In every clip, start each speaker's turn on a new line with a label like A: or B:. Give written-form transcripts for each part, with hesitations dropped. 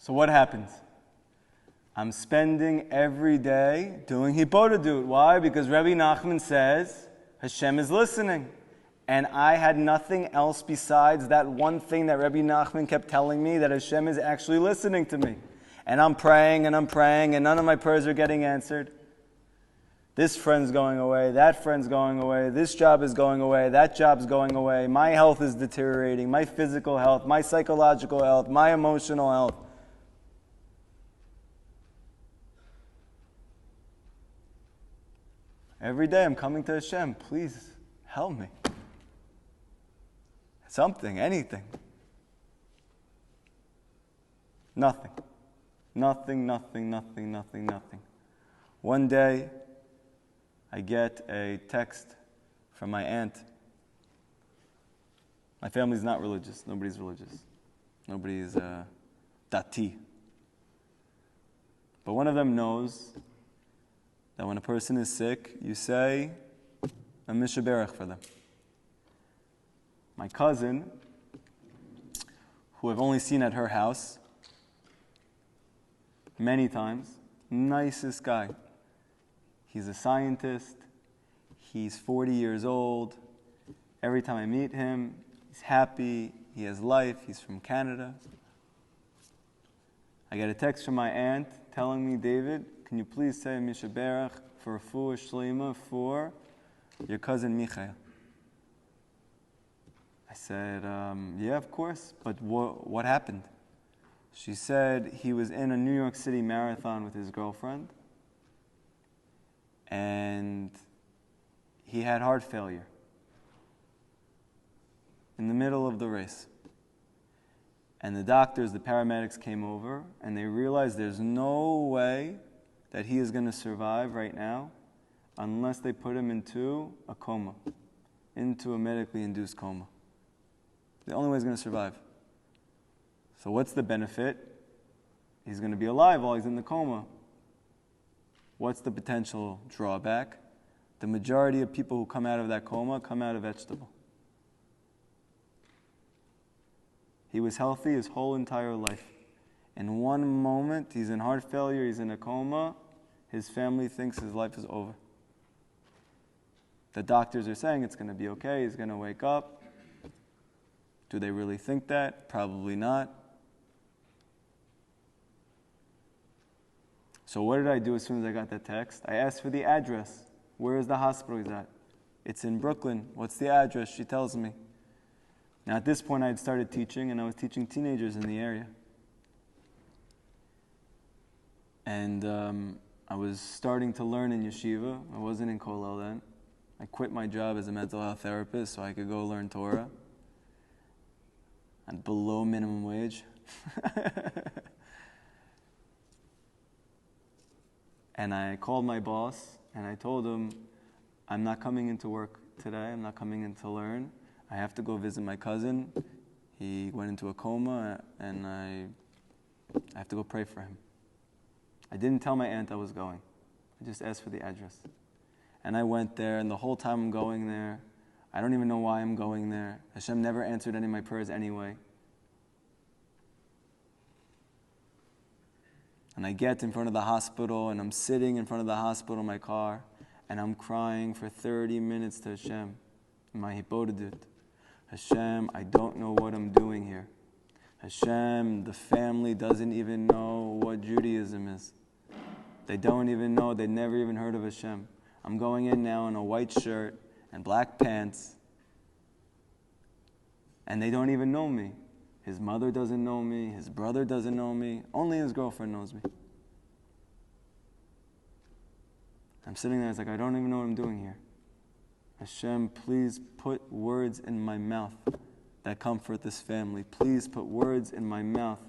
A: So what happens? I'm spending every day doing Hitbodedut. Why? Because Rabbi Nachman says Hashem is listening. And I had nothing else besides that one thing that Rabbi Nachman kept telling me, that Hashem is actually listening to me. And I'm praying, and none of my prayers are getting answered. This friend's going away, that friend's going away, this job is going away, that job's going away, my health is deteriorating, my physical health, my psychological health, my emotional health. Every day I'm coming to Hashem, please help me. Something, anything. Nothing. One day, I get a text from my aunt. My family's not religious. Nobody's religious. Nobody's dati. But one of them knows that when a person is sick, you say a mishaberach for them. My cousin, who I've only seen at her house many times, nicest guy. He's a scientist. He's 40 years old. Every time I meet him, he's happy. He has life. He's from Canada. I get a text from my aunt telling me, David, can you please say mishaberach for refuah shlema for your cousin Michael? I said, yeah, of course, but what happened? She said he was in a New York City marathon with his girlfriend, and he had heart failure in the middle of the race. And the doctors, the paramedics came over, and they realized there's no way that he is going to survive right now unless they put him into a coma, into a medically induced coma. The only way he's going to survive. So what's the benefit? He's going to be alive while he's in the coma. What's the potential drawback? The majority of people who come out of that coma come out of vegetable. He was healthy his whole entire life. In one moment, he's in heart failure, he's in a coma, his family thinks his life is over. The doctors are saying it's going to be okay, he's going to wake up. Do they really think that? Probably not. So what did I do as soon as I got that text? I asked for the address. Where is the hospital he's at? It's in Brooklyn. What's the address? She tells me. Now at this point I had started teaching, and I was teaching teenagers in the area. And I was starting to learn in yeshiva. I wasn't in kollel then. I quit my job as a mental health therapist so I could go learn Torah at below minimum wage. And I called my boss and I told him, I'm not coming into work today, I'm not coming in to learn. I have to go visit my cousin. He went into a coma and I have to go pray for him. I didn't tell my aunt I was going. I just asked for the address. And I went there, and the whole time I'm going there, I don't even know why I'm going there. Hashem never answered any of my prayers anyway. And I get in front of the hospital, and I'm sitting in front of the hospital in my car, and I'm crying for 30 minutes to Hashem in my Hitbodedut. Hashem, I don't know what I'm doing here. Hashem, the family doesn't even know what Judaism is. They don't even know, they never even heard of Hashem. I'm going in now in a white shirt and black pants, and they don't even know me. His mother doesn't know me, his brother doesn't know me, only his girlfriend knows me. I'm sitting there, it's like, I don't even know what I'm doing here. Hashem, please put words in my mouth that comfort this family. Please put words in my mouth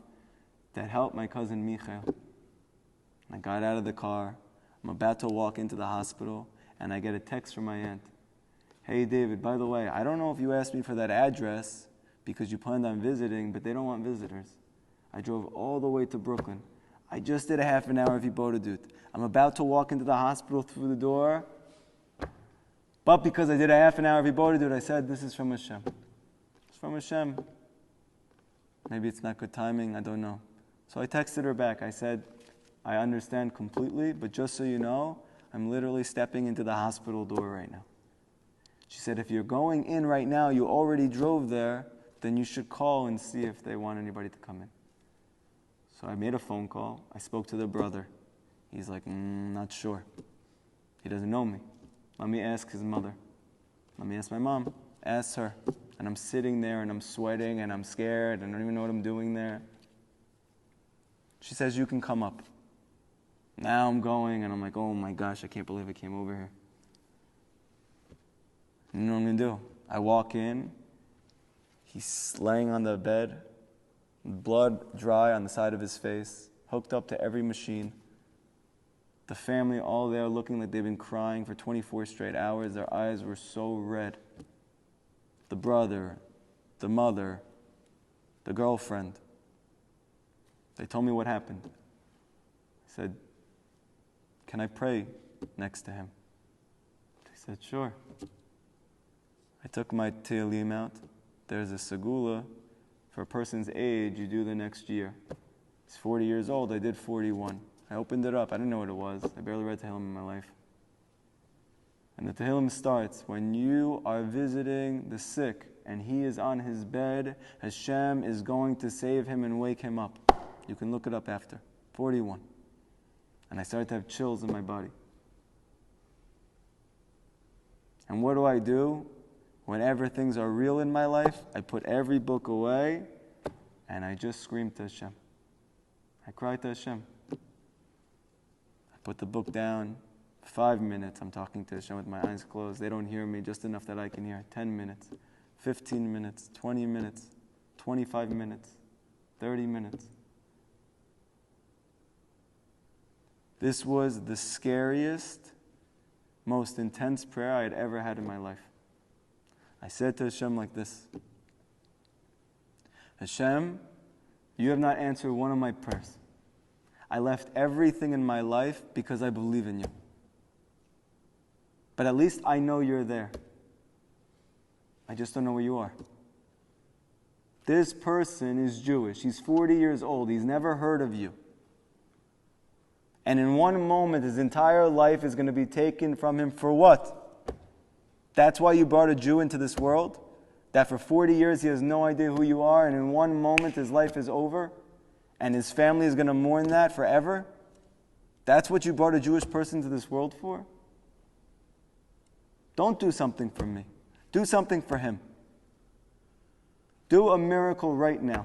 A: that help my cousin Michael. I got out of the car. I'm about to walk into the hospital, and I get a text from my aunt. Hey, David, by the way, I don't know if you asked me for that address because you planned on visiting, but they don't want visitors. I drove all the way to Brooklyn. I just did a half an hour of Hitbodedut. I'm about to walk into the hospital through the door, but because I did a half an hour of Hitbodedut, I said, this is from Hashem. It's from Hashem. Maybe it's not good timing, I don't know. So I texted her back. I said, I understand completely, but just so you know, I'm literally stepping into the hospital door right now. She said, if you're going in right now, you already drove there, then you should call and see if they want anybody to come in. So I made a phone call. I spoke to the brother. He's like, not sure. He doesn't know me. Let me ask his mother. Let me ask my mom. Ask her. And I'm sitting there and I'm sweating and I'm scared and I don't even know what I'm doing there. She says, you can come up. Now I'm going and I'm like, oh my gosh, I can't believe I came over here. You know what I'm going to do? I walk in. He's laying on the bed, blood dry on the side of his face, hooked up to every machine. The family all there looking like they've been crying for 24 straight hours. Their eyes were so red. The brother, the mother, the girlfriend. They told me what happened. I said, can I pray next to him? They said, sure. I took my Tehillim out. There's a segula for a person's age you do the next year. He's 40 years old. I did 41. I opened it up. I didn't know what it was. I barely read Tehillim in my life. And the Tehillim starts, when you are visiting the sick and he is on his bed, Hashem is going to save him and wake him up. You can look it up after. 41. And I started to have chills in my body. And what do? Whenever things are real in my life, I put every book away and I just scream to Hashem. I cry to Hashem. I put the book down. 5 minutes, I'm talking to Hashem with my eyes closed. They don't hear me, just enough that I can hear. 10 minutes, 15 minutes, 20 minutes, 25 minutes, 30 minutes. This was the scariest, most intense prayer I had ever had in my life. I said to Hashem like this, Hashem, you have not answered one of my prayers. I left everything in my life because I believe in you. But at least I know you're there. I just don't know where you are. This person is Jewish. He's 40 years old. He's never heard of you. And in one moment, his entire life is going to be taken from him for what? That's why you brought a Jew into this world? That for 40 years he has no idea who you are, and in one moment his life is over, and his family is going to mourn that forever? That's what you brought a Jewish person to this world for? Don't do something for me. Do something for him. Do a miracle right now.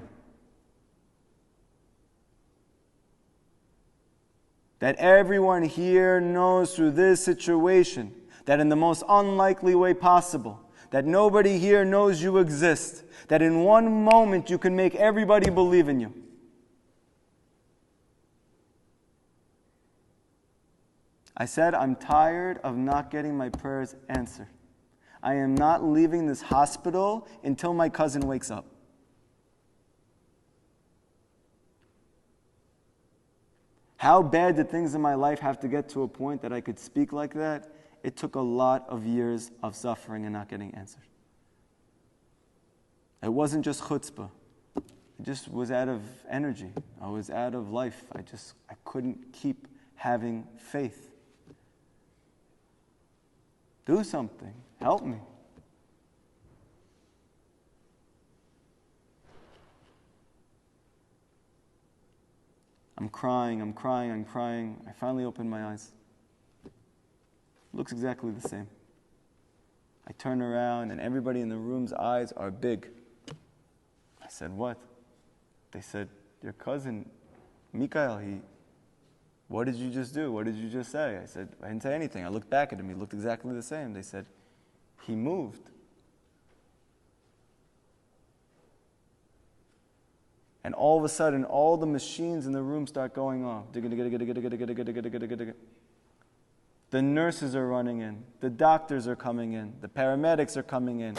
A: That everyone here knows through this situation, that in the most unlikely way possible, that nobody here knows you exist, that in one moment you can make everybody believe in you. I said, I'm tired of not getting my prayers answered. I am not leaving this hospital until my cousin wakes up. How bad did things in my life have to get to a point that I could speak like that? It took a lot of years of suffering and not getting answered. It wasn't just chutzpah. It just was out of energy. I was out of life. I couldn't keep having faith. Do something. Help me. I'm crying. I finally open my eyes. Looks exactly the same. I turn around and everybody in the room's eyes are big. I said, what? They said, your cousin, Mikael, what did you just do? What did you just say? I said, I didn't say anything. I looked back at him. He looked exactly the same. They said, he moved. And all of a sudden, all the machines in the room start going off. The nurses are running in. The doctors are coming in. The paramedics are coming in.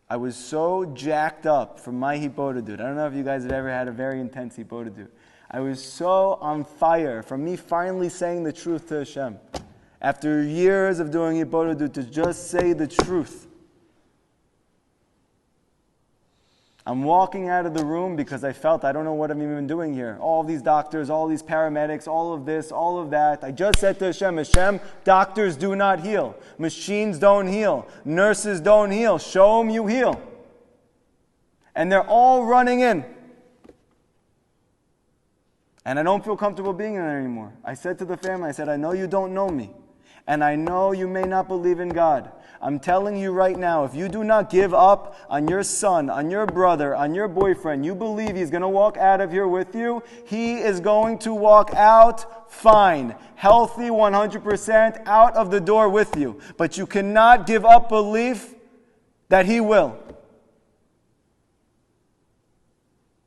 A: I was so jacked up from my Hitbodedut. I don't know if you guys have ever had a very intense Hitbodedut. I was so on fire from me finally saying the truth to Hashem. After years of doing Hitbodedut, to just say the truth. I'm walking out of the room because I felt I don't know what I'm even doing here. All these doctors, all these paramedics, all of this, all of that. I just said to Hashem, Hashem, doctors do not heal. Machines don't heal. Nurses don't heal. Show them you heal. And they're all running in. And I don't feel comfortable being in there anymore. I said to the family, I said, I know you don't know me. And I know you may not believe in God. I'm telling you right now, if you do not give up on your son, on your brother, on your boyfriend, you believe he's going to walk out of here with you, he is going to walk out fine, healthy 100%, out of the door with you. But you cannot give up belief that he will.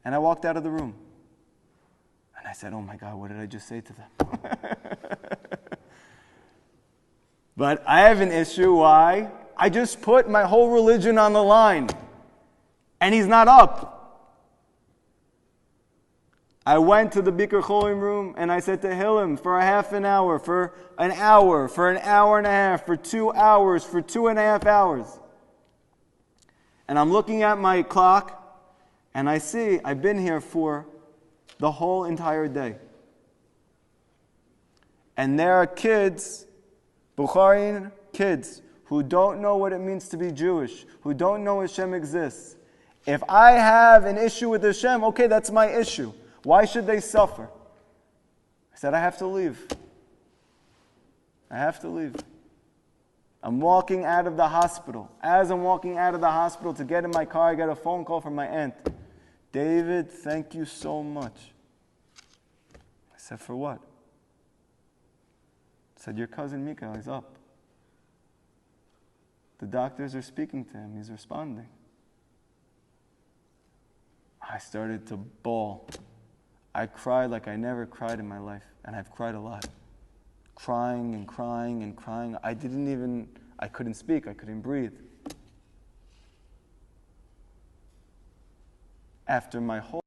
A: And I walked out of the room. And I said, oh my God, what did I just say to them? But I have an issue. Why? I just put my whole religion on the line. And he's not up. I went to the Bikur Cholim room and I said to Hillel for a half an hour, for an hour, for an hour and a half, for 2 hours, for 2.5 hours. And I'm looking at my clock and I see I've been here for the whole entire day. And there are kids, Bukharian kids, who don't know what it means to be Jewish, who don't know Hashem exists. If I have an issue with Hashem, okay, that's my issue. Why should they suffer? I said, I have to leave. I have to leave. I'm walking out of the hospital. As I'm walking out of the hospital to get in my car, I get a phone call from my aunt. David, thank you so much. I said, for what? I said, your cousin Mikael is up. The doctors are speaking to him. He's responding. I started to bawl. I cried like I never cried in my life. And I've cried a lot. Crying and crying and crying. I couldn't speak. I couldn't breathe. After my whole